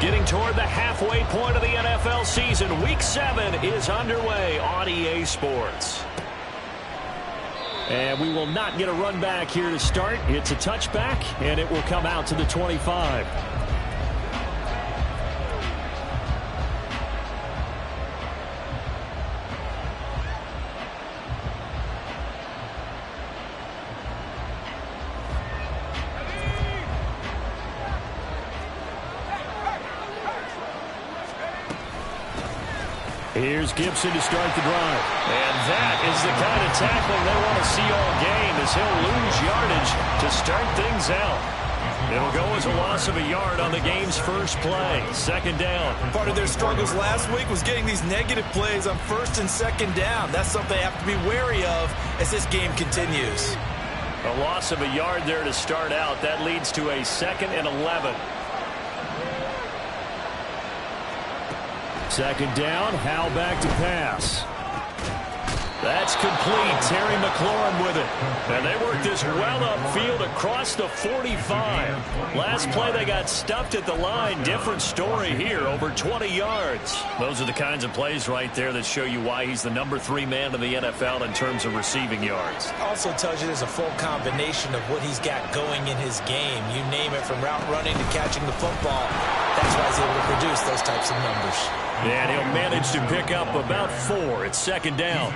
Getting toward the halfway point of the NFL season. Week 7 is underway on EA Sports. And we will not get a run back here to start. It's a touchback, and it will come out to the 25. Here's Gibson to start the drive. And that is the kind of tackling they want to see all game, as he'll lose yardage to start things out. It'll go as a loss of a yard on the game's first play. Second down. Part of their struggles last week was getting these negative plays on first and second down. That's something they have to be wary of as this game continues. A loss of a yard there to start out. That leads to a 2nd and 11. Second down, Howell back to pass. That's complete. Terry McLaurin with it. And they worked this well upfield across the 45. Last play they got stuffed at the line. Different story here, over 20 yards. Those are the kinds of plays right there that show you why he's the number 3 man in the NFL in terms of receiving yards. Also tells you there's a full combination of what he's got going in his game. You name it, from route running to catching the football. That's why he's able to produce those types of numbers. And he'll manage to pick up about 4. It's second down.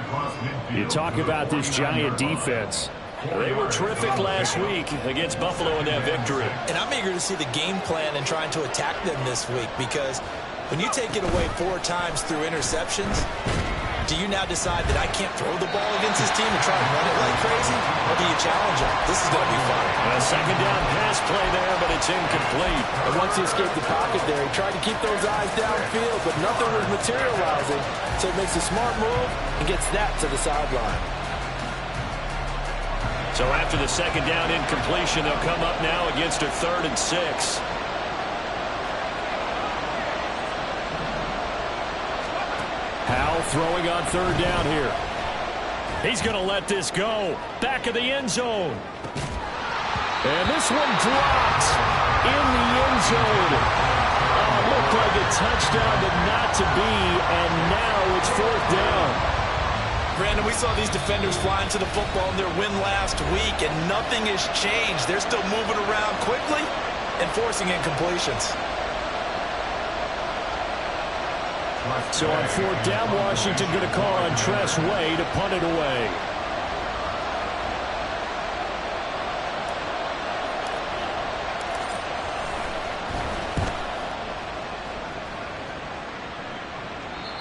You talk about this Giant defense. They were terrific last week against Buffalo in that victory. And I'm eager to see the game plan and trying to attack them this week, because when you take it away 4 times through interceptions, do you now decide that I can't throw the ball against this team and try to run it like crazy? Or do you challenge them? This is going to be fun. A second down pass play there, but it's incomplete. And once he escaped the pocket there, he tried to keep those eyes downfield, but nothing was materializing. So he makes a smart move and gets that to the sideline. So after the second down incompletion, they'll come up now against a 3rd and 6. Howell throwing on 3rd down here. He's going to let this go. Back of the end zone. And this one dropped in the end zone. Looked like a touchdown, but not to be. And now it's 4th down. Brandon, we saw these defenders flying to the football in their win last week, and nothing has changed. They're still moving around quickly and forcing incompletions. So on 4th down, Washington going to call on Tress Way to punt it away.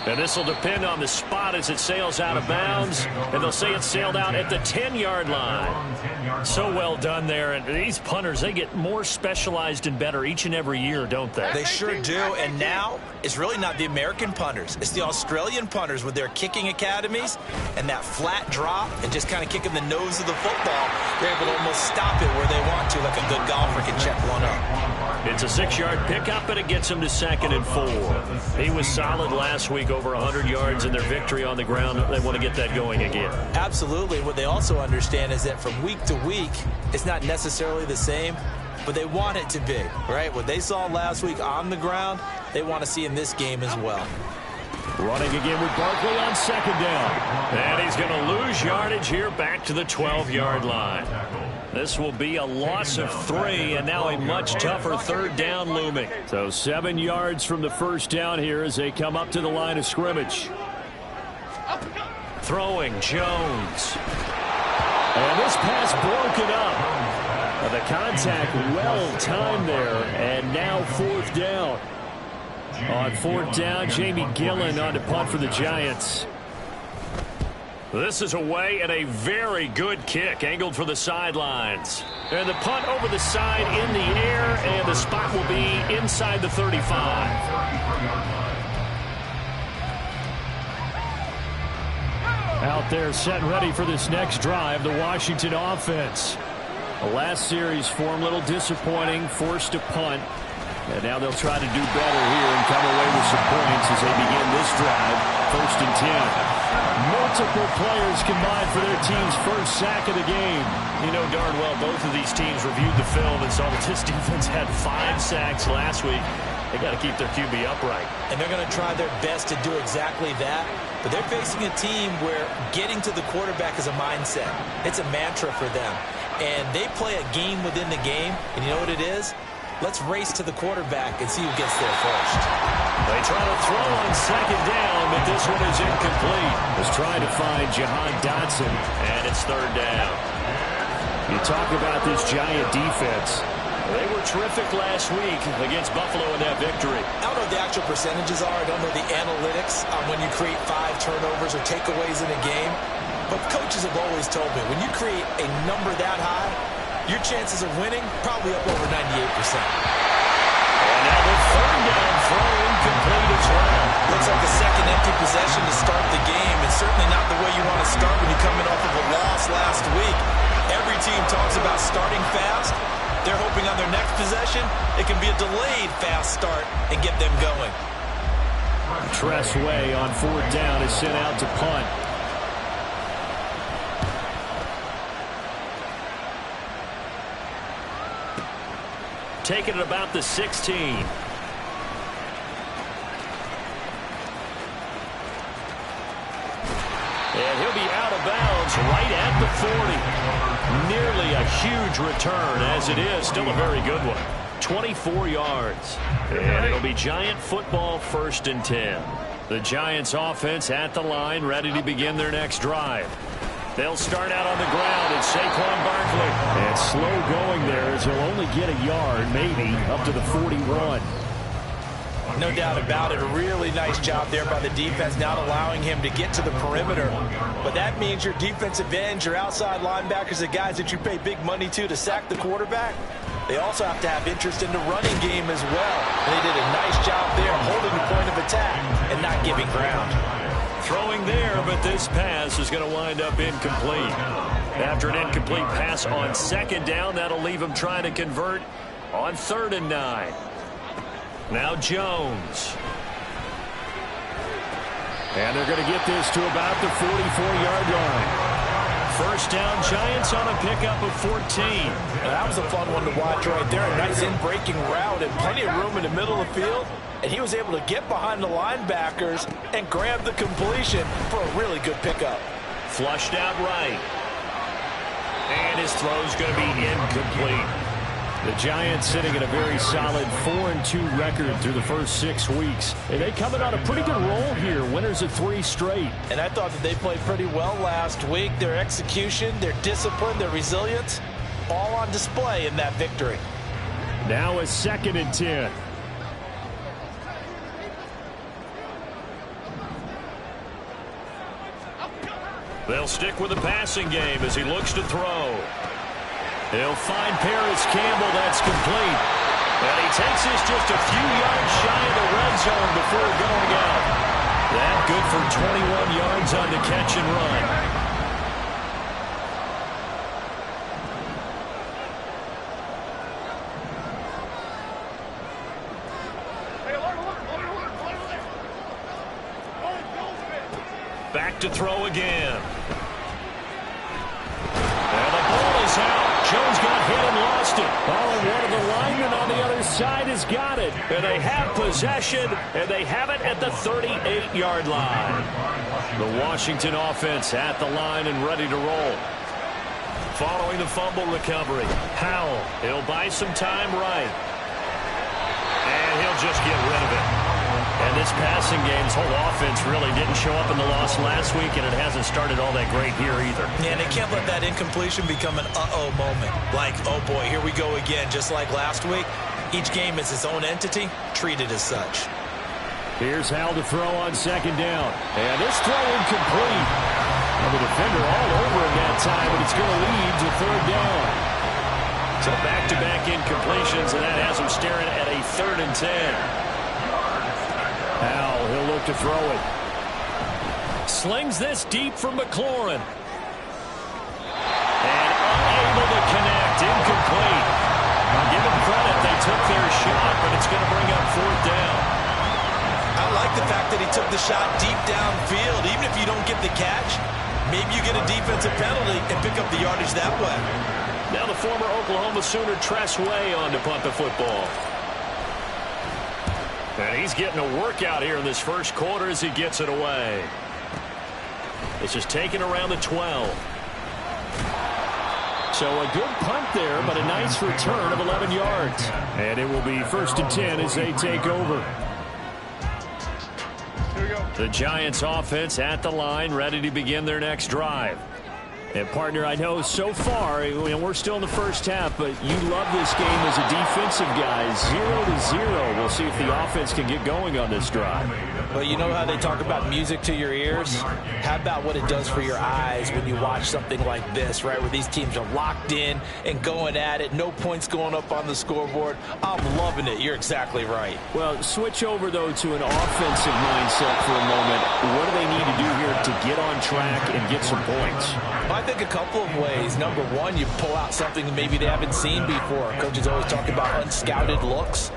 And this will depend on the spot as it sails out of bounds. And they'll say it sailed out at the 10-yard line. So well done there. And these punters, they get more specialized and better each and every year, don't they? They sure do. And now it's really not the American punters. It's the Australian punters with their kicking academies and that flat drop and just kind of kicking the nose of the football. They're able to almost stop it where they want to, like a good golfer can check one up. It's a 6-yard pickup, and it gets him to 2nd and 4. He was solid last week, over 100 yards in their victory on the ground. They want to get that going again. Absolutely. What they also understand is that from week to week, it's not necessarily the same, but they want it to be, right? What they saw last week on the ground, they want to see in this game as well. Running again with Barkley on 2nd down. And he's going to lose yardage here back to the 12-yard line. This will be a loss of 3, and now a much tougher 3rd down looming. So 7 yards from the first down here as they come up to the line of scrimmage. Throwing, Jones. And this pass broken up. The contact well timed there, and now 4th down. On 4th down, Jamie Gillen on to punt for the Giants. This is away, and a very good kick angled for the sidelines. And the punt over the side in the air, and the spot will be inside the 35. Out there set and ready for this next drive, the Washington offense. The last series for them, a little disappointing, forced to punt. And now they'll try to do better here and come away with some points as they begin this drive. 1st and 10. Multiple players combined for their team's first sack of the game. You know darn well both of these teams reviewed the film and saw that this defense had 5 sacks last week. They got to keep their QB upright. And they're going to try their best to do exactly that. But they're facing a team where getting to the quarterback is a mindset. It's a mantra for them. And they play a game within the game. And you know what it is? Let's race to the quarterback and see who gets there first. They try to throw on second down, but this one is incomplete. Was trying to find Jahan Dotson, and it's third down. You talk about this Giant defense. They were terrific last week against Buffalo in that victory. I don't know what the actual percentages are. I don't know the analytics on when you create 5 turnovers or takeaways in a game. But coaches have always told me, when you create a number that high, your chances of winning probably up over 98%. And now the third down throw incomplete as well. Looks like a second empty possession to start the game, and certainly not the way you want to start when you're coming off of a loss last week. Every team talks about starting fast. They're hoping on their next possession, it can be a delayed fast start and get them going. Tress Way on fourth down is sent out to punt. Taking it about the 16. And he'll be out of bounds right at the 40. Nearly a huge return as it is. Still a very good one. 24 yards. And it'll be Giant football, 1st and 10. The Giants offense at the line, ready to begin their next drive. They'll start out on the ground, and Saquon Barkley. And slow going there as he'll only get a yard, maybe, up to the 41. No doubt about it. A really nice job there by the defense, not allowing him to get to the perimeter. But that means your defensive ends, your outside linebackers, the guys that you pay big money to sack the quarterback, they also have to have interest in the running game as well. And they did a nice job there holding the point of attack and not giving ground. Throwing there, but this pass is going to wind up incomplete. After an incomplete pass on second down, that'll leave him trying to convert on 3rd and 9. Now Jones. And they're going to get this to about the 44-yard line. First down, Giants on a pickup of 14. That was a fun one to watch right there. A nice in-breaking route and plenty of room in the middle of the field. And he was able to get behind the linebackers and grab the completion for a really good pickup. Flushed out right. And his throw's going to be incomplete. The Giants sitting at a very solid 4-2 record through the first 6 weeks. And they coming on a pretty good roll here. Winners of 3 straight. And I thought that they played pretty well last week. Their execution, their discipline, their resilience, all on display in that victory. Now a 2nd and 10. They'll stick with the passing game as he looks to throw. He'll find Paris Campbell. That's complete. And he takes this just a few yards shy of the red zone before going out. That good for 21 yards on the catch and run. Back to throw again. And the ball is out. Jones got hit and lost it. Oh, and one of the linemen on the other side has got it. And they have possession, and they have it at the 38-yard line. The Washington offense at the line and ready to roll. Following the fumble recovery, Howell, he'll buy some time right. And he'll just get rid of it. And this passing game's whole offense really didn't show up in the loss last week, and it hasn't started all that great here either. Yeah, and they can't let that incompletion become an uh-oh moment. Like, oh boy, here we go again, just like last week. Each game is its own entity, treated as such. Here's Howell to throw on second down. And this throw incomplete. And the defender all over him that time, but it's going to lead to 3rd down. So back-to-back incompletions, and that has him staring at a 3rd and 10. Howell, he'll look to throw it. Slings this deep from McLaurin. And unable to connect. Incomplete. I'll give them credit. They took their shot, but it's going to bring up 4th down. I like the fact that he took the shot deep downfield. Even if you don't get the catch, maybe you get a defensive penalty and pick up the yardage that way. Now the former Oklahoma Sooner Tress Way on to punt the football. And he's getting a workout here in this first quarter as he gets it away. It's just taken around the 12. So a good punt there, but a nice return of 11 yards. And it will be 1st and 10 as they take over. The Giants offense at the line, ready to begin their next drive. And, partner, I know so far, we're still in the first half, but you love this game as a defensive guy. 0-0. We'll see if the offense can get going on this drive. Well, you know how they talk about music to your ears? How about what it does for your eyes when you watch something like this, right, where these teams are locked in and going at it, no points going up on the scoreboard? I'm loving it. You're exactly right. Well, switch over, though, to an offensive mindset for a moment. What do they need to do here to get on track and get some points? I think a couple of ways. Number one, you pull out something that maybe they haven't seen before. Coaches always talk about unscouted looks.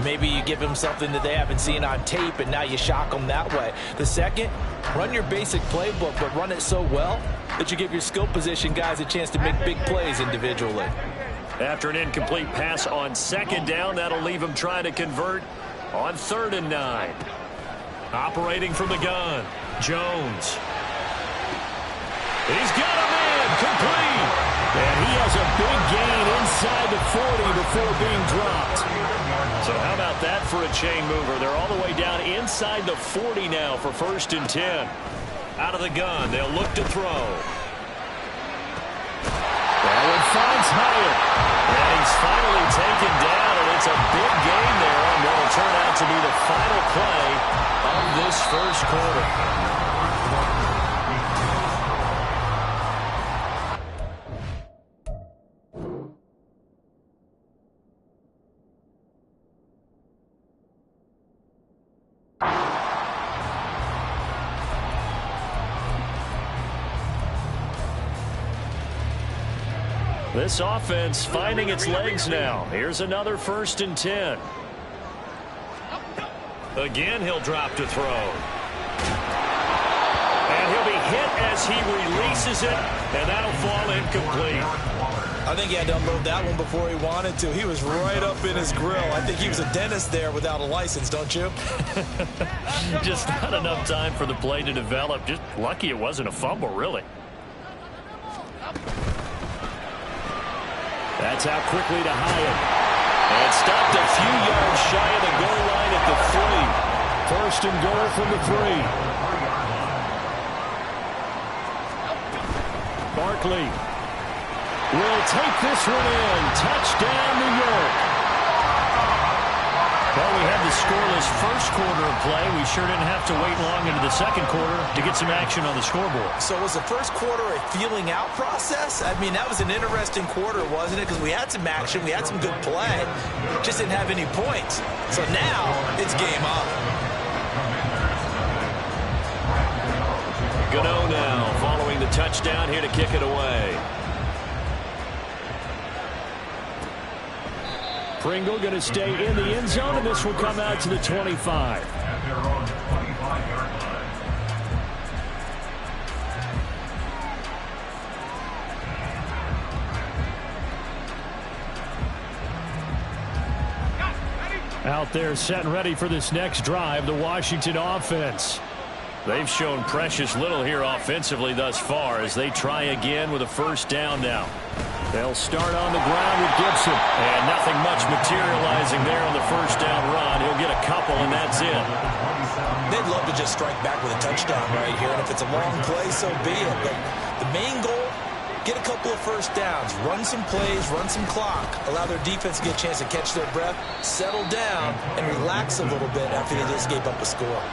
Maybe you give them something that they haven't seen on tape, and now you shock them that way. The second, run your basic playbook, but run it so well that you give your skill position guys a chance to make big plays individually. After an incomplete pass on 2nd down, that'll leave him trying to convert on 3rd and 9. Operating from the gun, Jones. He's got a man, complete. And he has a big gain inside the 40 before being dropped. So how about that for a chain mover? They're all the way down inside the 40 now for 1st and 10. Out of the gun, they'll look to throw. That one finds Hyatt. And he's finally taken down, and it's a big gain there, and that'll turn out to be the final play of this first quarter. This offense finding its legs now. Here's another 1st and 10. Again, he'll drop to throw. And he'll be hit as he releases it, and that'll fall incomplete. I think he had to unload that one before he wanted to. He was right up in his grill. I think he was a dentist there without a license, don't you? Just not enough time for the play to develop. Just lucky it wasn't a fumble, really. That's out quickly to Hyatt. And stopped a few yards shy of the goal line at the 3. 1st and goal from the 3. Barkley will take this one in. Touchdown, New York. Well, we had the scoreless first quarter of play. We sure didn't have to wait long into the second quarter to get some action on the scoreboard. So was the first quarter a feeling out process? I mean, that was an interesting quarter, wasn't it? Because we had some action, we had some good play, just didn't have any points. So now it's game on. Gano now following the touchdown here to kick it away. Pringle going to stay in the end zone, and this will come out to the 25. Out there set and ready for this next drive, the Washington offense. They've shown precious little here offensively thus far as they try again with a 1st down now. They'll start on the ground with Gibson. And nothing much materializing there on the 1st down run. He'll get a couple, and that's it. They'd love to just strike back with a touchdown right here. And if it's a long play, so be it. But the main goal, get a couple of 1st downs. Run some plays, run some clock. Allow their defense to get a chance to catch their breath, settle down, and relax a little bit after they just gave up a score.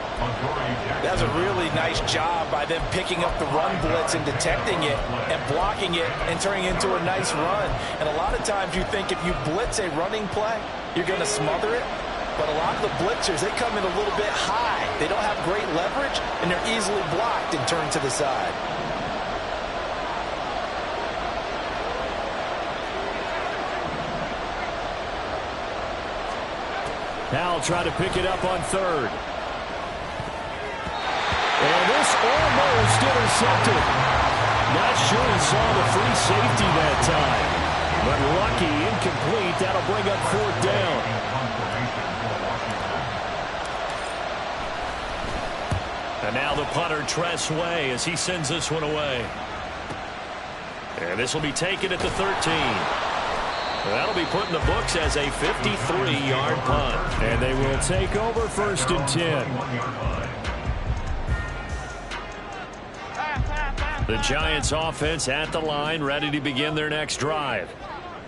That was a really nice job by them picking up the run blitz and detecting it and blocking it and turning it into a nice run. And a lot of times you think if you blitz a running play, you're going to smother it. But a lot of the blitzers, they come in a little bit high. They don't have great leverage, and they're easily blocked and turned to the side. Now try to pick it up on 3rd. And this almost intercepted. Not sure he saw the free safety that time. But lucky, incomplete. That'll bring up 4th down. And now the punter, Tress Way, as he sends this one away. And this will be taken at the 13. That'll be put in the books as a 53-yard punt. And they will take over 1st and 10. The Giants offense at the line, ready to begin their next drive.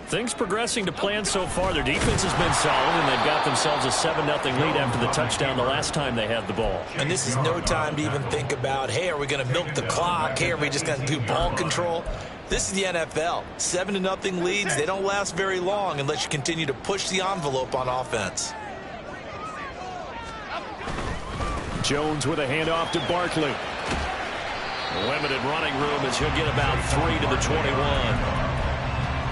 Things progressing to plan so far. Their defense has been solid, and they've got themselves a 7-0 lead after the touchdown the last time they had the ball. And this is no time to even think about, hey, are we going to milk the clock? Hey, are we just going to do ball control? This is the NFL. 7-0 leads, they don't last very long unless you continue to push the envelope on offense. Jones with a handoff to Barkley. Limited running room as he'll get about 3 to the 21.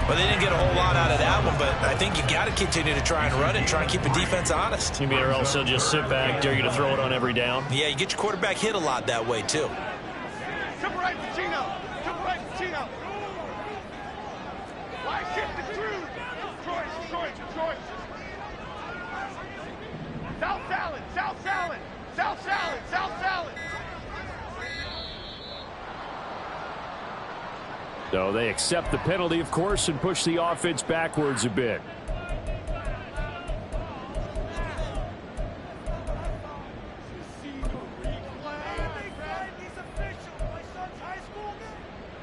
Well, they didn't get a whole lot out of that one, but I think you got to continue to try and run it and try and keep the defense honest. You mean or else he'll just sit back, dare you to throw it on every down? Yeah, you get your quarterback hit a lot that way, too. Triple right, Pacino. Triple right, Pacino. Wide shift to Cruz. Troy. South salad. So they accept the penalty, of course, and push the offense backwards a bit.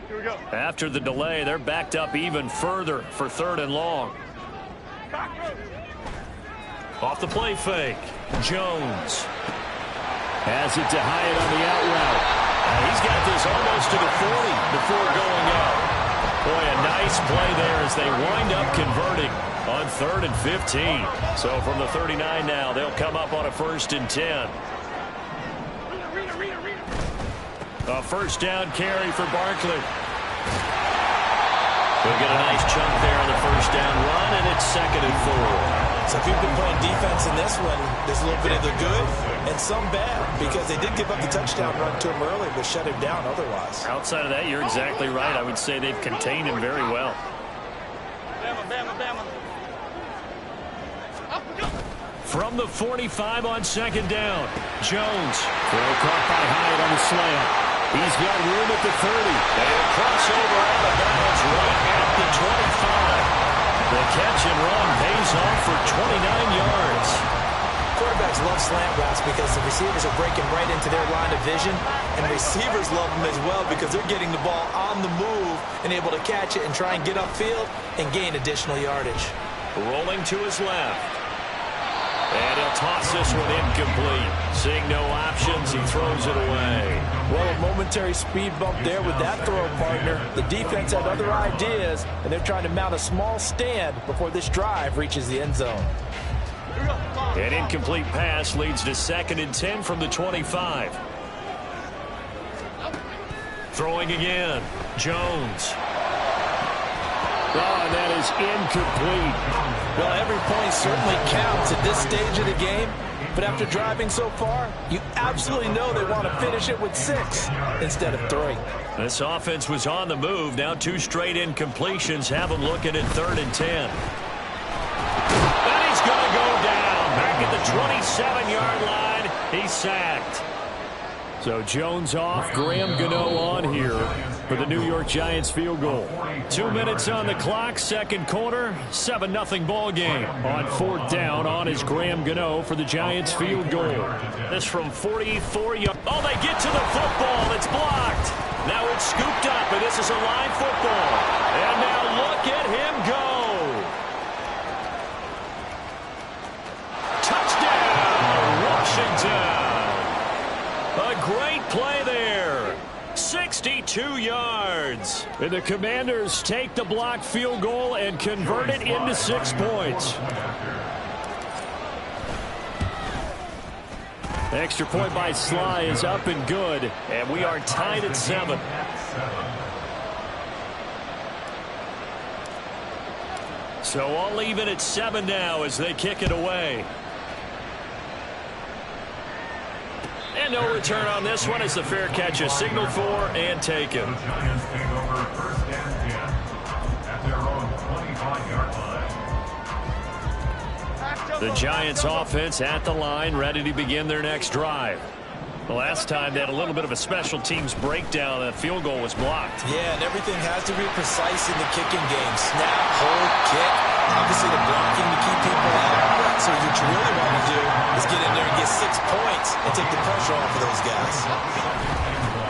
Here we go. After the delay, they're backed up even further for 3rd and long. Off the play fake. Jones has it to Hyatt on the out route. He's got this almost to the 40 before going up. Boy, a nice play there as they wind up converting on 3rd and 15. So from the 39 now, they'll come up on a 1st and 10. A 1st down carry for Barkley. They'll get a nice chunk there on the 1st down run, and it's 2nd and 4. So if you've been playing defense in this one, there's a little bit of the good and some bad, because they did give up the touchdown run to him early, but shut him down otherwise. Outside of that, you're exactly right. I would say they've contained him very well. Bama. From the 45 on 2nd down, Jones. Throw caught by Hyatt on the slant. He's got room at the 30. They'll cross over out of bounds right at the 25. The catch and run pays off for 29 yards. Quarterbacks love slant routes because the receivers are breaking right into their line of vision, and receivers love them as well because they're getting the ball on the move and able to catch it and try and get upfield and gain additional yardage. Rolling to his left. And he'll toss this one incomplete. Seeing no options, he throws it away. Well, a momentary speed bump there with that throw, partner. The defense had other ideas, and they're trying to mount a small stand before this drive reaches the end zone. An incomplete pass leads to 2nd and 10 from the 25. Throwing again. Jones. Oh, and that is incomplete. Well, every point certainly counts at this stage of the game, but after driving so far, you absolutely know they want to finish it with 6 instead of 3. This offense was on the move. Now 2 straight incompletions have them looking at 3rd and 10. And he's going to go down. Back at the 27-yard line, he's sacked. So Jones off, Graham Gano on here for the New York Giants field goal. 2 minutes on the clock, 2nd quarter, 7-0 ball game. On 4th down, on is Graham Gano for the Giants field goal. This from 44 yards. Oh, they get to the football. It's blocked. Now it's scooped up, and this is a live football. And now look at him go. Touchdown, Washington. A great play there. 62 yards. And the Commanders take the blocked field goal and convert it into 6 points. Extra point by Sly is up and good, and we are tied at 7. So all even at 7 now as they kick it away. And no return on this one as the fair catch is signaled for and taken. The Giants offense at the line, ready to begin their next drive. The last time they had a little bit of a special teams breakdown. That field goal was blocked. Yeah, and everything has to be precise in the kicking game. Snap, hold, kick. Obviously, the blocking to keep people out. So what you really want to do is get in there and get 6 points and take the pressure off of those guys.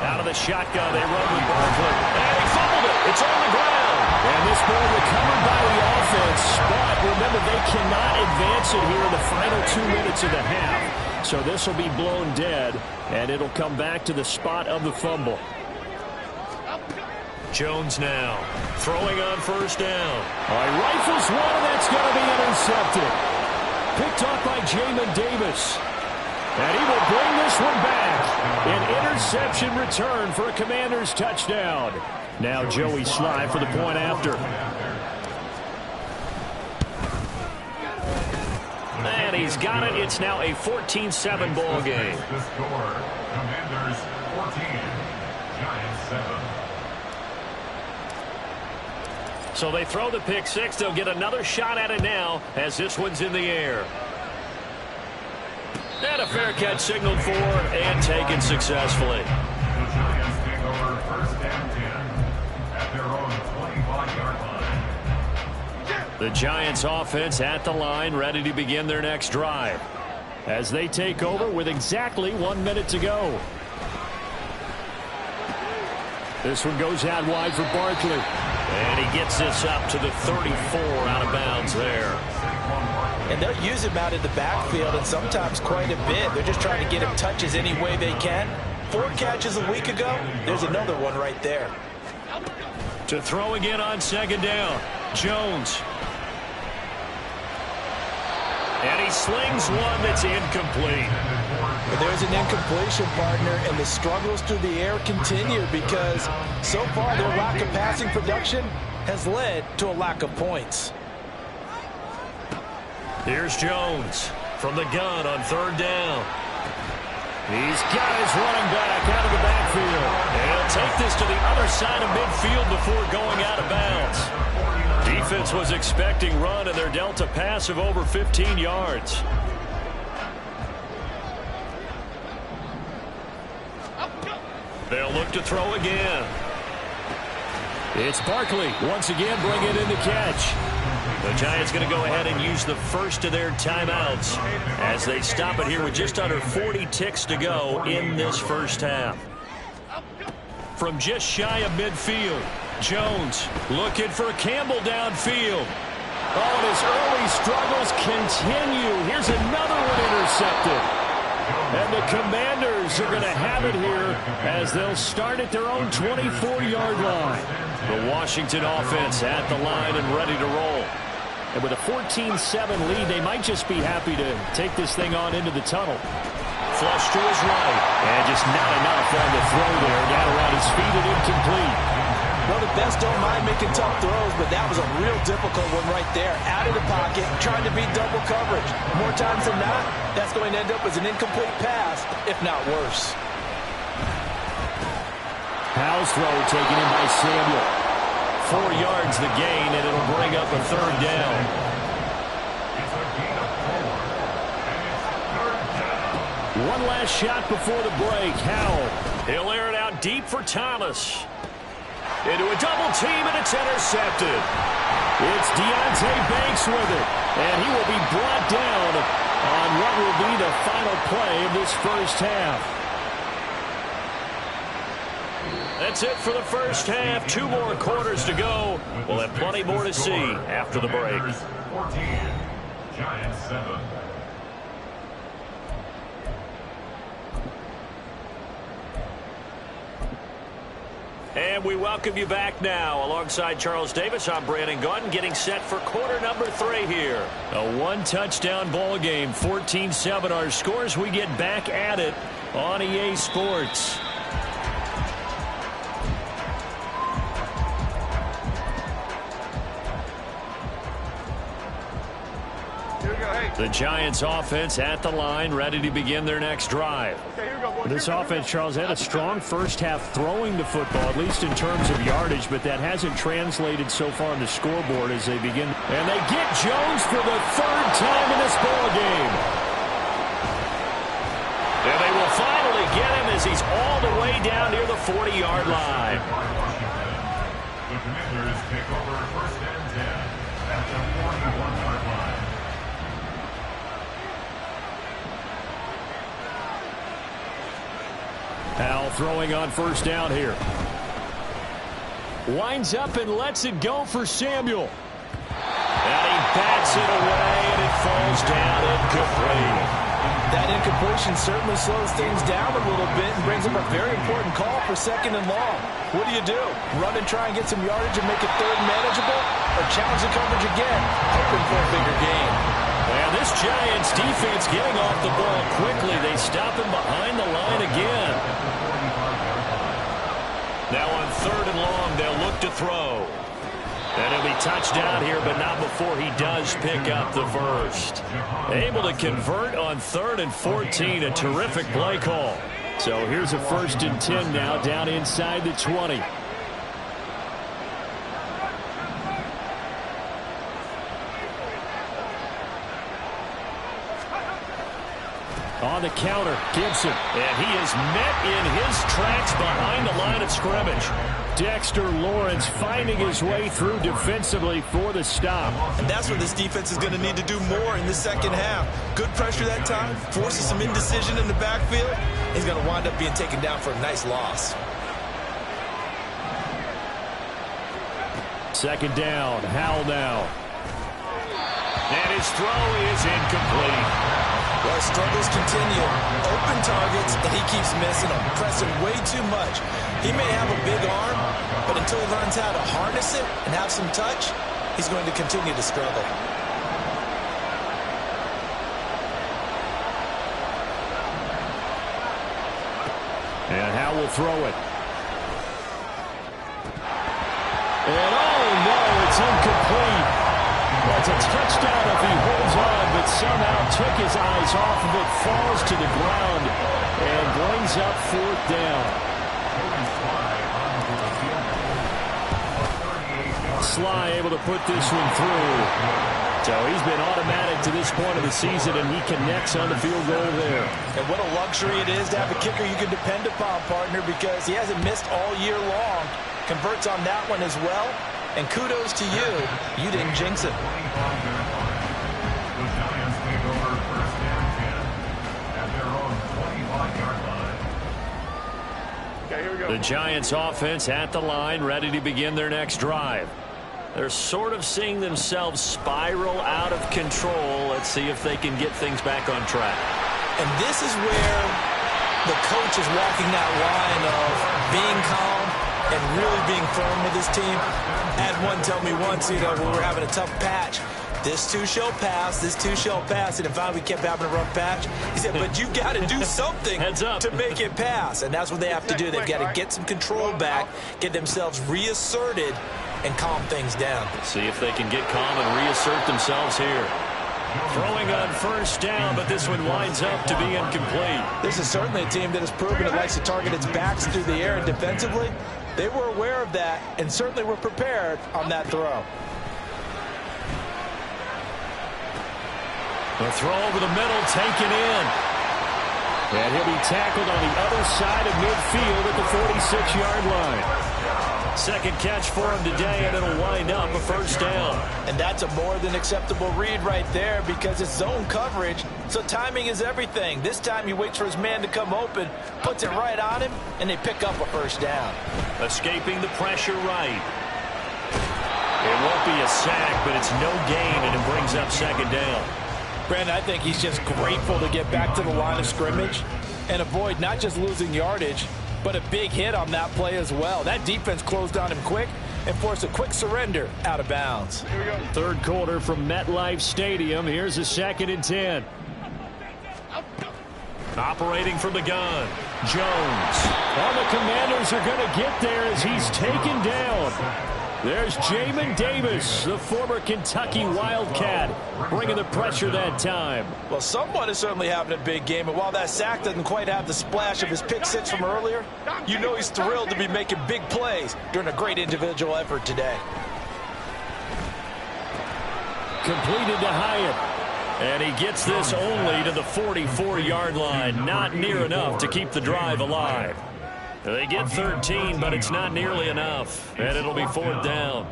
Out of the shotgun, they run with Barkley. And he fumbled it. It's on the ground. And this ball recovered by the offense. But remember, they cannot advance it here in the final 2 minutes of the half. So this will be blown dead, and it'll come back to the spot of the fumble. Jones now throwing on first down. All right, rifles one, that's going to be intercepted. Picked off by Jamin Davis. And he will bring this one back. An interception return for a Commanders touchdown. Now Joey Slye for the point after. And he's got it. It's now a 14-7 ball game. The score, Commanders 14, Giants 7. So they throw the pick six. They'll get another shot at it now as this one's in the air. And a fair catch signaled for and taken successfully. The Giants take over first and 10 at their own 25-yard line. The Giants offense at the line, ready to begin their next drive as they take over with exactly 1 minute to go. This one goes out wide for Barkley. And he gets this up to the 34 out of bounds there. And they'll use him out in the backfield, and sometimes quite a bit. They're just trying to get him touches any way they can. 4 catches a week ago. There's another one right there. To throw again on second down. Jones. And he slings one that's incomplete. But there's an incompletion, partner, and the struggles through the air continue because so far their lack of passing production has led to a lack of points. Here's Jones from the gun on third down. He's got his running back out of the backfield. And he'll take this to the other side of midfield before going out of bounds. Defense was expecting run, and they're dealt a pass of over 15 yards. They'll look to throw again. It's Barkley once again bringing in the catch. The Giants going to go ahead and use the first of their timeouts as they stop it here with just under 40 ticks to go in this first half. From just shy of midfield, Jones looking for Campbell downfield. Oh, and his early struggles continue. Here's another one intercepted. And the Commanders are going to have it here as they'll start at their own 24-yard line. The Washington offense at the line and ready to roll. And with a 14-7 lead, they might just be happy to take this thing on into the tunnel. Flush to his right. And just not enough on the throw there. Got around his feet and incomplete. Well, the best don't mind making tough throws, but that was a real difficult one right there. Out of the pocket, trying to beat double coverage. More times than not, that's going to end up as an incomplete pass, if not worse. Powell's throw taken in by Samuel. 4 yards the gain, and it'll bring up a third down. It's a gain of 4, and it's third down. One last shot before the break. Howell. He'll air it out deep for Thomas. Into a double team, and it's intercepted. It's Deonte Banks with it, and he will be brought down on what will be the final play of this first half. That's it for the first half. 2 more quarters to go. We'll have plenty more to see after the break. 14, Giants 7. And we welcome you back now. Alongside Charles Davis, I'm Brandon Gaudin, getting set for quarter number 3 here. A 1-touchdown ball game, 14-7 our scores. We get back at it on EA Sports. The Giants offense at the line, ready to begin their next drive. This offense, Charles, had a strong first half throwing the football, at least in terms of yardage, but that hasn't translated so far on the scoreboard as they begin. And they get Jones for the 3rd time in this ball game. And they will finally get him as he's all the way down near the 40-yard line. The Commanders take over first and 10 at the 41-yard line. Powell throwing on first down here. Winds up and lets it go for Samuel. And he bats it away, and it falls down incomplete. That incompletion certainly slows things down a little bit and brings up a very important call for second and long. What do? Run and try and get some yardage and make it third manageable? Or challenge the coverage again, hoping for a bigger gain? And this Giants defense getting off the ball quickly. They stop him behind the line again. Now on third and long, they'll look to throw. And he'll be touchdown here, but not before he does pick up the first. Able to convert on 3rd and 14, a terrific play call. So here's a 1st and 10 now, down inside the 20. On the counter, Gibson, and he is met in his tracks behind the line of scrimmage. Dexter Lawrence finding his way through defensively for the stop. And that's what this defense is going to need to do more in the second half. Good pressure that time, forces some indecision in the backfield. He's going to wind up being taken down for a nice loss. Second down, Howell now. And his throw is incomplete. Well, struggles continue. Open targets, and he keeps missing them, pressing way too much. He may have a big arm, but until he learns how to harness it and have some touch, he's going to continue to struggle. And Howell will throw it. And oh no, it's incomplete. That's a touchdown if he holds on, but somehow took his eyes off of it, falls to the ground, and brings up 4th down. Sly able to put this one through. So he's been automatic to this point of the season, and he connects on the field goal there. And what a luxury it is to have a kicker you can depend upon, partner, because he hasn't missed all year long. Converts on that one as well. And kudos to you. You didn't jinx it. The Giants take over first and 10 at their own 25-yard line. Okay, here we go. The Giants offense at the line, ready to begin their next drive. They're sort of seeing themselves spiral out of control. Let's see if they can get things back on track. And this is where the coach is walking that line of being calm and really being firm with his team. I had one tell me once, when we were having a tough patch, this too shall pass, this too shall pass. And finally we kept having a rough patch. He said, but you got to do something to make it pass. And that's what they have to do. They've got to get some control back, get themselves reasserted, and calm things down. See if they can get calm and reassert themselves here. Throwing on first down, but this one winds up to be incomplete. This is certainly a team that has proven it likes to target its backs through the air, and defensively, they were aware of that and certainly were prepared on that throw. The throw over the middle, taken in. And he'll be tackled on the other side of midfield at the 46-yard line. Second catch for him today, and it'll wind up a first down. And that's a more than acceptable read right there because it's zone coverage, so timing is everything. This time he waits for his man to come open, puts it right on him, and they pick up a first down. Escaping the pressure right. It won't be a sack, but it's no gain, and it brings up second down. Brandon, I think he's just grateful to get back to the line of scrimmage and avoid not just losing yardage, but a big hit on that play as well. That defense closed on him quick and forced a quick surrender out of bounds. Here we go. Third quarter from MetLife Stadium. Here's a 2nd and 10. Operating from the gun, Jones. All the Commanders are going to get there as he's taken down. There's Jamin Davis, the former Kentucky Wildcat, bringing the pressure that time. Well, someone is certainly having a big game, and while that sack doesn't quite have the splash of his pick six from earlier, you know he's thrilled to be making big plays during a great individual effort today. Completed to Hyatt. And he gets this only to the 44-yard line. Not near enough to keep the drive alive. They get 13, but it's not nearly enough. And it'll be 4th down.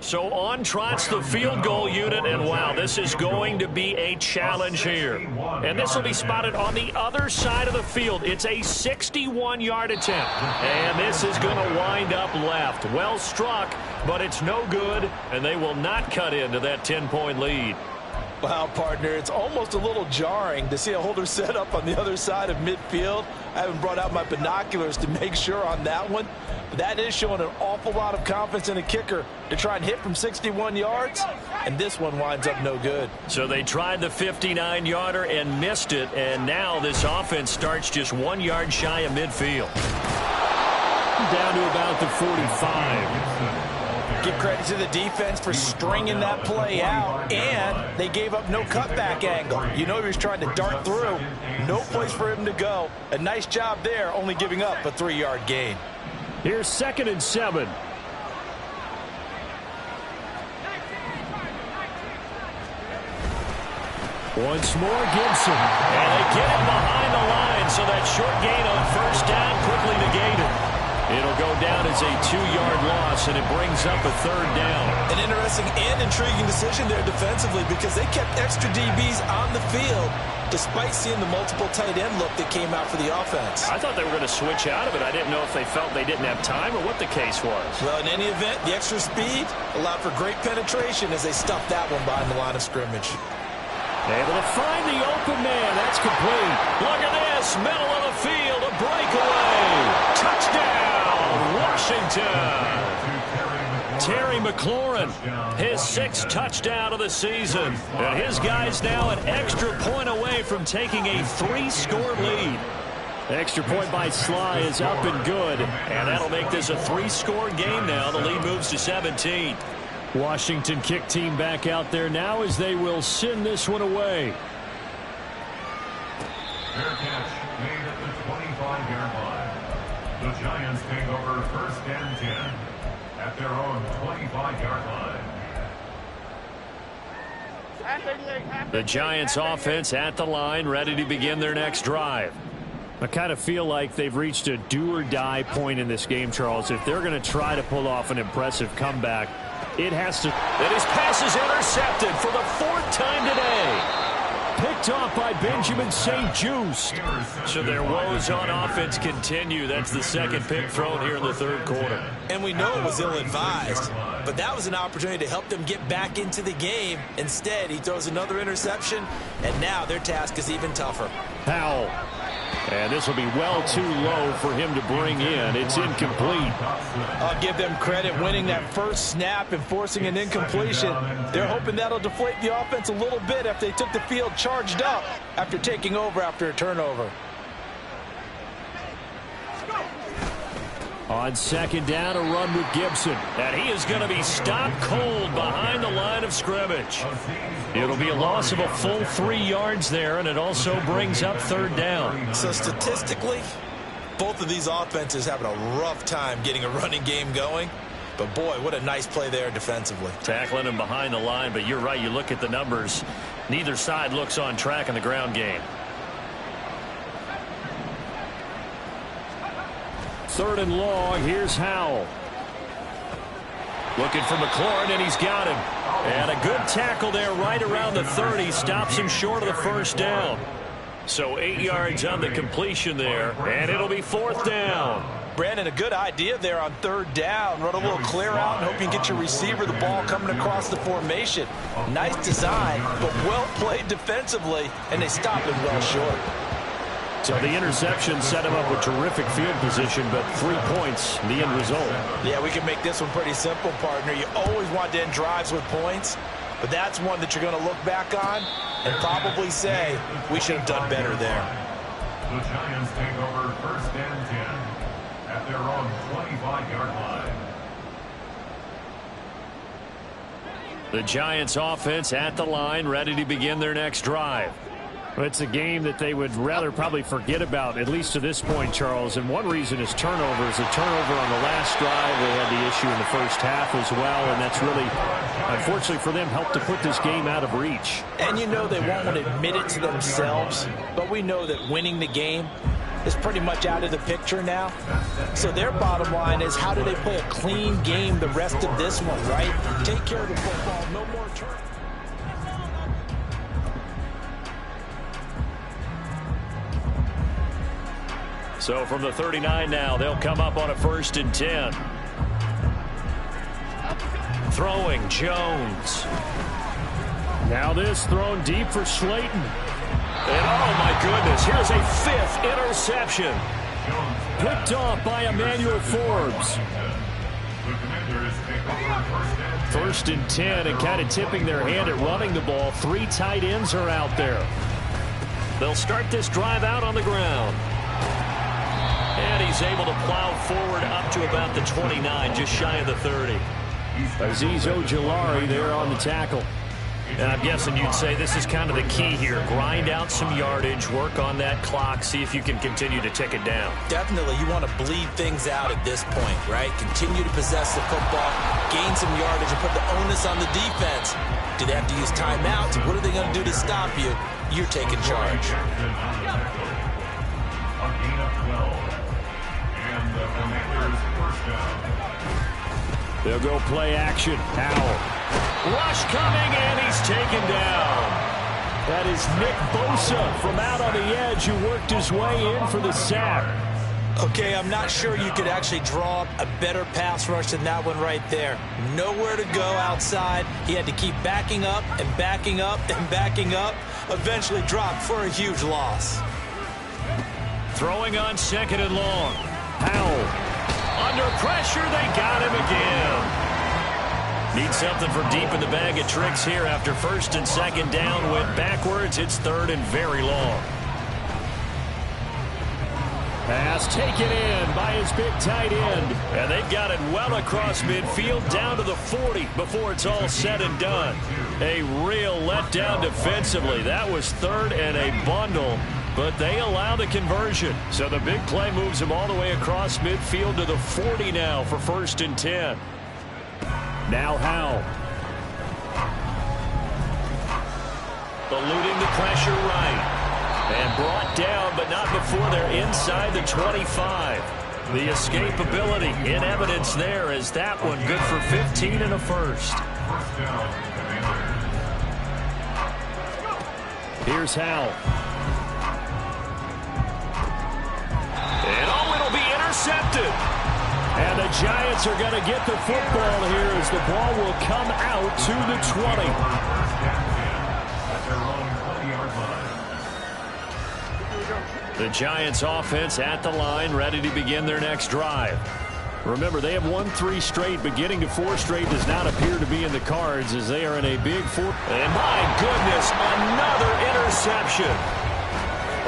So on trots the field goal unit, and wow, this is going to be a challenge here. And this will be spotted on the other side of the field. It's a 61-yard attempt. And this is going to wind up left. Well struck, but it's no good, and they will not cut into that 10-point lead. Wow, partner, it's almost a little jarring to see a holder set up on the other side of midfield. I haven't brought out my binoculars to make sure on that one. But that is showing an awful lot of confidence in a kicker to try and hit from 61 yards, and this one winds up no good. So they tried the 59-yarder and missed it, and now this offense starts just 1 yard shy of midfield. Down to about the 45. Give credit to the defense for stringing that play out, and they gave up no cutback angle. You know he was trying to dart through. No place for him to go. A nice job there, only giving up a 3-yard gain. Here's 2nd and 7. Once more, Gibson. And they get him behind the line, so that short gain on 1st down quickly negated. It'll go down as a 2-yard loss, and it brings up a 3rd down. An interesting and intriguing decision there defensively, because they kept extra DBs on the field despite seeing the multiple tight end look that came out for the offense. I thought they were going to switch out of it. I didn't know if they felt they didn't have time or what the case was. Well, in any event, the extra speed allowed for great penetration as they stuffed that one behind the line of scrimmage. Able to find the open man. That's complete. Look at this. Middle of the field. A breakaway. Touchdown, Washington. Terry McLaurin, his 6th touchdown of the season. And his guys now an extra point away from taking a 3-score lead. Extra point by Sly is up and good. And that'll make this a 3-score game now. The lead moves to 17. Washington kick team back out there now as they will send this one away. Fair catch made at the 25-yard line. The Giants take over 1st and 10 at their own 25-yard line. The Giants offense at the line, ready to begin their next drive. I kind of feel like they've reached a do-or-die point in this game, Charles. If they're going to try to pull off an impressive comeback, it has to. And his pass is intercepted for the 4th time today. Picked off by Benjamin St-Juste. So their woes on offense continue. That's the 2nd pick thrown here in the 3rd quarter. And we know it was ill-advised, but that was an opportunity to help them get back into the game. Instead, he throws another interception, and now their task is even tougher. Powell. And this will be well too low for him to bring in. It's incomplete. I'll give them credit winning that first snap and forcing an incompletion. They're hoping that'll deflate the offense a little bit after they took the field charged up after taking over after a turnover. On 2nd down, a run with Gibson. And he is going to be stopped cold behind the line of scrimmage. It'll be a loss of a full 3 yards there, and it also brings up 3rd down. So statistically, both of these offenses having a rough time getting a running game going. But boy, what a nice play there defensively. Tackling him behind the line, but you're right, you look at the numbers. Neither side looks on track in the ground game. 3rd and long, here's Howell. Looking for McLaurin, and he's got him. And a good tackle there right around the 30. Stops him short of the 1st down. So 8 yards on the completion there, and it'll be 4th down. Brandon, a good idea there on 3rd down. Run a little clear out and hope you can get your receiver the ball coming across the formation. Nice design, but well played defensively, and they stop it well short. So the interception set him up with terrific field position, but 3 points, the end result. Yeah, we can make this one pretty simple, partner. You always want to end drives with points, but that's one that you're going to look back on and probably say, we should have done better there. The Giants take over 1st and 10 at their own 25-yard line. The Giants offense at the line, ready to begin their next drive. It's a game that they would rather probably forget about, at least to this point, Charles. And one reason is turnovers. A turnover on the last drive. They had the issue in the first half as well, and that's really, unfortunately for them, helped to put this game out of reach. And you know they won't want to admit it to themselves, but we know that winning the game is pretty much out of the picture now. So their bottom line is, how do they play a clean game the rest of this one, right? Take care of the football, no more turnovers. So from the 39 now, they'll come up on a 1st and 10. Throwing, Jones. Now this thrown deep for Slayton. And oh my goodness, here's a 5th interception. Picked off by Emmanuel Forbes. 1st and 10, and kind of tipping their hand at running the ball. 3 tight ends are out there. They'll start this drive out on the ground. And he's able to plow forward up to about the 29, just shy of the 30. Azeez Ojulari there on the tackle. And I'm guessing you'd say this is kind of the key here. Grind out some yardage, work on that clock, see if you can continue to tick it down. Definitely, you want to bleed things out at this point, right? Continue to possess the football, gain some yardage, and put the onus on the defense. Do they have to use timeouts? What are they going to do to stop you? You're taking charge. A gain of 12. And the Commanders' first down. They'll go play action. Howell. Rush coming, and he's taken down. That is Nick Bosa from out on the edge who worked his way in for the sack. Okay, I'm not sure you could actually draw a better pass rush than that one right there. Nowhere to go outside. He had to keep backing up and backing up and backing up. Eventually dropped for a huge loss. Throwing on 2nd and long. Howell. Under pressure, they got him again. Need something for deep in the bag of tricks here after 1st and 2nd down. Went backwards. It's 3rd and very long. Pass taken in by his big tight end. And they've got it well across midfield down to the 40 before it's all said and done. A real letdown defensively. That was 3rd and a bundle. But they allow the conversion. So the big play moves them all the way across midfield to the 40 now for 1st and 10. Now Howell. Eluding the pressure right. And brought down, but not before they're inside the 25. The escapability in evidence there as that one good for 15 and a 1st. Here's Howell. And oh, it'll be intercepted. And the Giants are going to get the football here as the ball will come out to the 20. The Giants offense at the line, ready to begin their next drive. Remember, they have won 3 straight, but getting to 4 straight does not appear to be in the cards as they are in a big 4. And my goodness, another interception.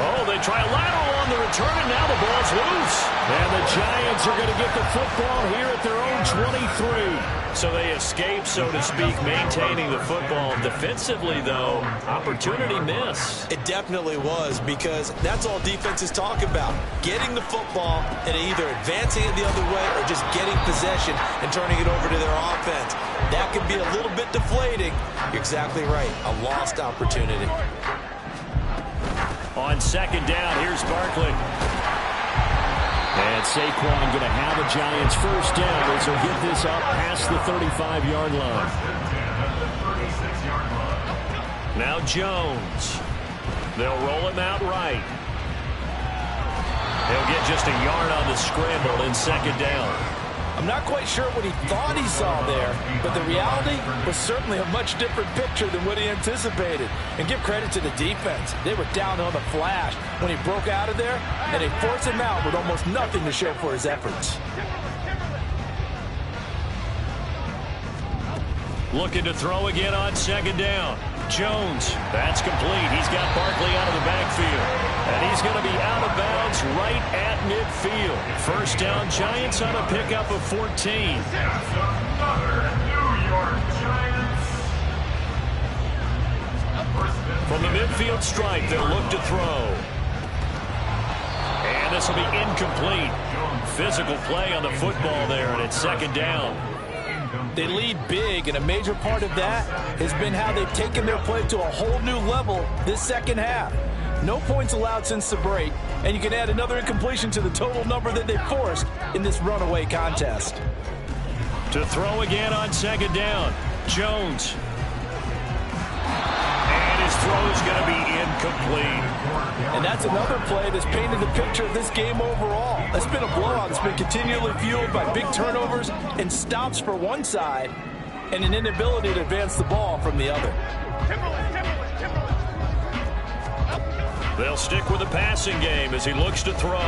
Oh, they try a lateral on the return, and now the ball's loose. And the Giants are going to get the football here at their own 23. So they escape, so to speak, maintaining the football. Defensively, though, opportunity miss. It definitely was, because that's all defenses talk about. Getting the football and either advancing it the other way or just getting possession and turning it over to their offense. That can be a little bit deflating. You're exactly right. A lost opportunity. On 2nd down, here's Barkley. And Saquon going to have a Giants first down as he'll get this up past the 35-yard line. Now Jones. They'll roll him out right. He'll get just a yard on the scramble in 2nd down. I'm not quite sure what he thought he saw there, but the reality was certainly a much different picture than what he anticipated. And give credit to the defense. They were down on the flash when he broke out of there, and they forced him out with almost nothing to show for his efforts. Looking to throw again on 2nd down. Jones, that's complete. He's got Barkley out of the backfield. And he's going to be out of bounds right at midfield. First down, Giants on a pickup of 14. That's another New York Giants. From the midfield stripe. They'll look to throw. And this will be incomplete. Physical play on the football there, and it's second down. They lead big, and a major part of that has been how they've taken their play to a whole new level this second half. No points allowed since the break, and you can add another incompletion to the total number that they forced in this runaway contest. To throw again on second down, Jones. And his throw is going to be incomplete. And that's another play that's painted the picture of this game overall. It's been a blowout that's been continually fueled by big turnovers and stops for one side and an inability to advance the ball from the other. They'll stick with the passing game as he looks to throw.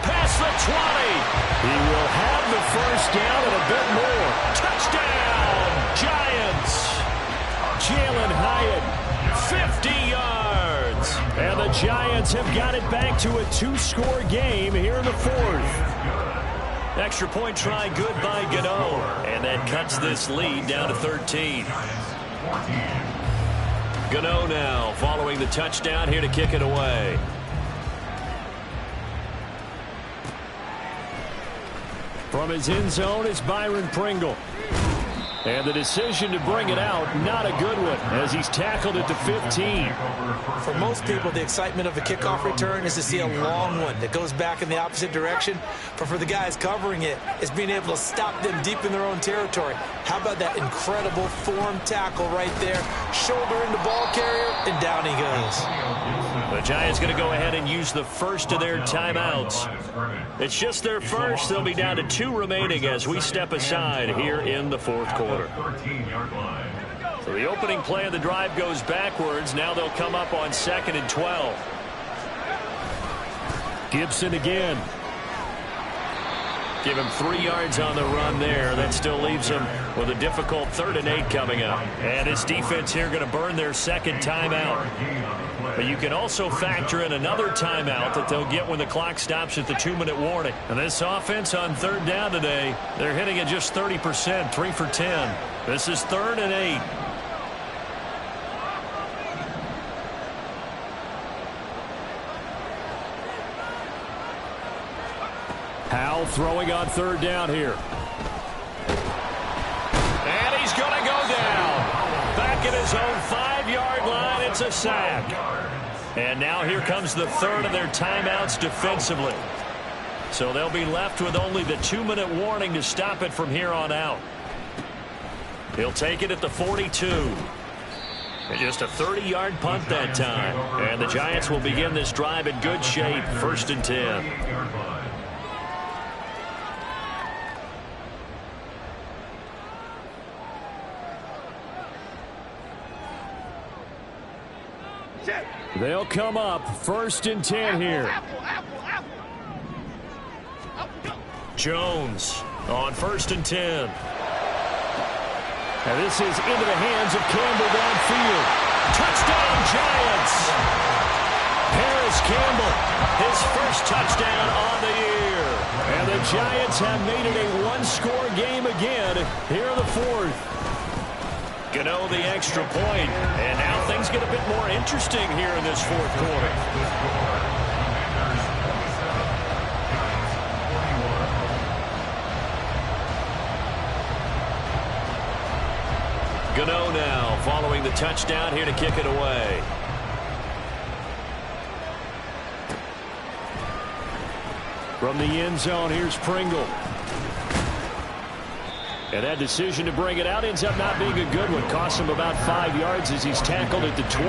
Past the 20. He will have the first down and a bit more. Touchdown, Giants. Jalen Hyatt, 50 yards. And the Giants have got it back to a 2-score game here in the fourth. Extra point try good by Gano. And that cuts this lead down to 13. Gano now following the touchdown here to kick it away. From his end zone is Byron Pringle. And the decision to bring it out, not a good one, as he's tackled at the 15. For most people, the excitement of a kickoff return is to see a long one that goes back in the opposite direction. But for the guys covering it, it's being able to stop them deep in their own territory. How about that incredible form tackle right there? Shoulder into ball carrier, and down he goes. The Giants going to go ahead and use the first of their timeouts. It's just their first. They'll be down to 2 remaining as we step aside here in the fourth quarter. So the opening play of the drive goes backwards. Now they'll come up on 2nd and 12. Gibson again. Give him 3 yards on the run there. That still leaves him with a difficult 3rd and 8 coming up. And his defense here going to burn their second timeout. But you can also factor in another timeout that they'll get when the clock stops at the 2-minute warning. And this offense on 3rd down today, they're hitting at just 30%, 3 for 10. This is 3rd and 8. Howell throwing on 3rd down here. And he's going to go down. Back at his own 5-yard line, it's a sack. And now here comes the 3rd of their timeouts defensively. So they'll be left with only the 2-minute warning to stop it from here on out. He'll take it at the 42. And just a 30-yard punt that time. And the Giants will begin this drive in good shape, 1st and 10. They'll come up 1st and 10 here. Jones on 1st and 10. And this is into the hands of Campbell downfield. Touchdown, Giants. Paris Campbell, his first touchdown on the year. And the Giants have made it a 1-score game again here in the fourth. Gano the extra point, and now things get a bit more interesting here in this fourth quarter. Gano now following the touchdown here to kick it away. From the end zone, here's Pringle. And that decision to bring it out ends up not being a good one. Costs him about 5 yards as he's tackled at the 20.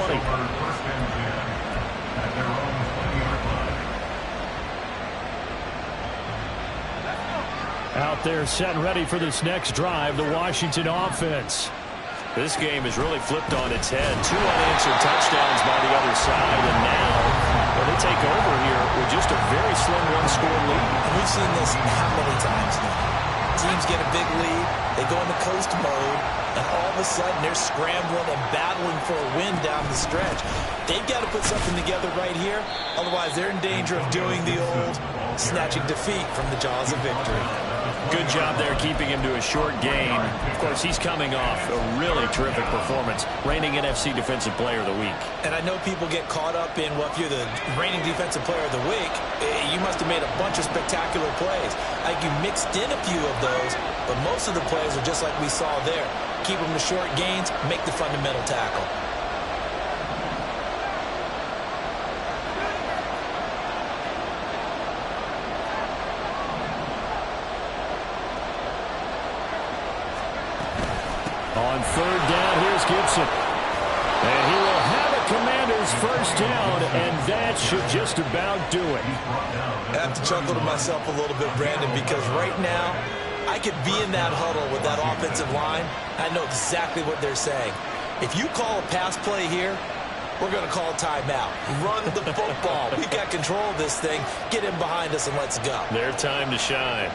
Out there set and ready for this next drive, the Washington offense. This game has really flipped on its head. 2 unanswered touchdowns by the other side, and now they take over here with just a very slim 1-score lead. And we've seen this how many times now? Teams get a big lead, they go into coast mode, and all of a sudden they're scrambling and battling for a win down the stretch. They've got to put something together right here, otherwise they're in danger of doing the old snatching defeat from the jaws of victory. Good job there keeping him to a short gain. Of course, he's coming off a really terrific performance, reigning NFC Defensive Player of the Week. And I know people get caught up in, well, if you're the reigning Defensive Player of the Week, you must have made a bunch of spectacular plays. Like you mixed in a few of those, but most of the plays are just like we saw there. Keep them to short gains, make the fundamental tackle. On third down, here's Gibson. And he will have a Commanders first down, and that should just about do it. I have to chuckle to myself a little bit, Brandon, because right now, I could be in that huddle with that offensive line. I know exactly what they're saying. If you call a pass play here, we're going to call timeout. Run the football. We got control of this thing. Get in behind us and let's go. Their time to shine.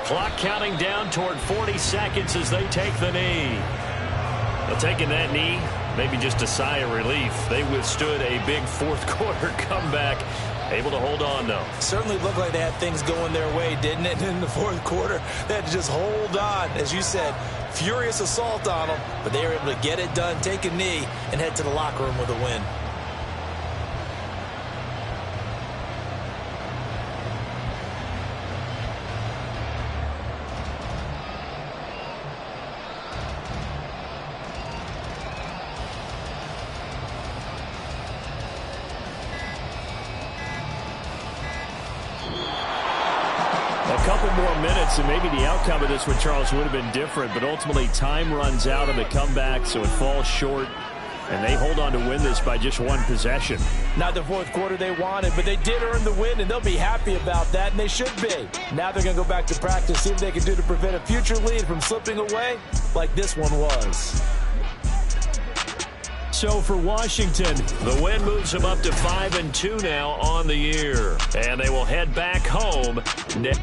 Clock counting down toward 40 seconds as they take the knee. Well, taking that knee, maybe just a sigh of relief. They withstood a big fourth quarter comeback. Able to hold on, though. Certainly looked like they had things going their way, didn't it? In the fourth quarter, they had to just hold on. As you said, furious assault on them, but they were able to get it done, take a knee, and head to the locker room with a win. A couple more minutes, and maybe the outcome of this one, Charles, would have been different. But ultimately, time runs out on the comeback, so it falls short. And they hold on to win this by just one possession. Not the fourth quarter they wanted, but they did earn the win, and they'll be happy about that, and they should be. Now they're going to go back to practice, see what they can do to prevent a future lead from slipping away like this one was. So for Washington, the win moves them up to 5-2 now on the year. And they will head back home next.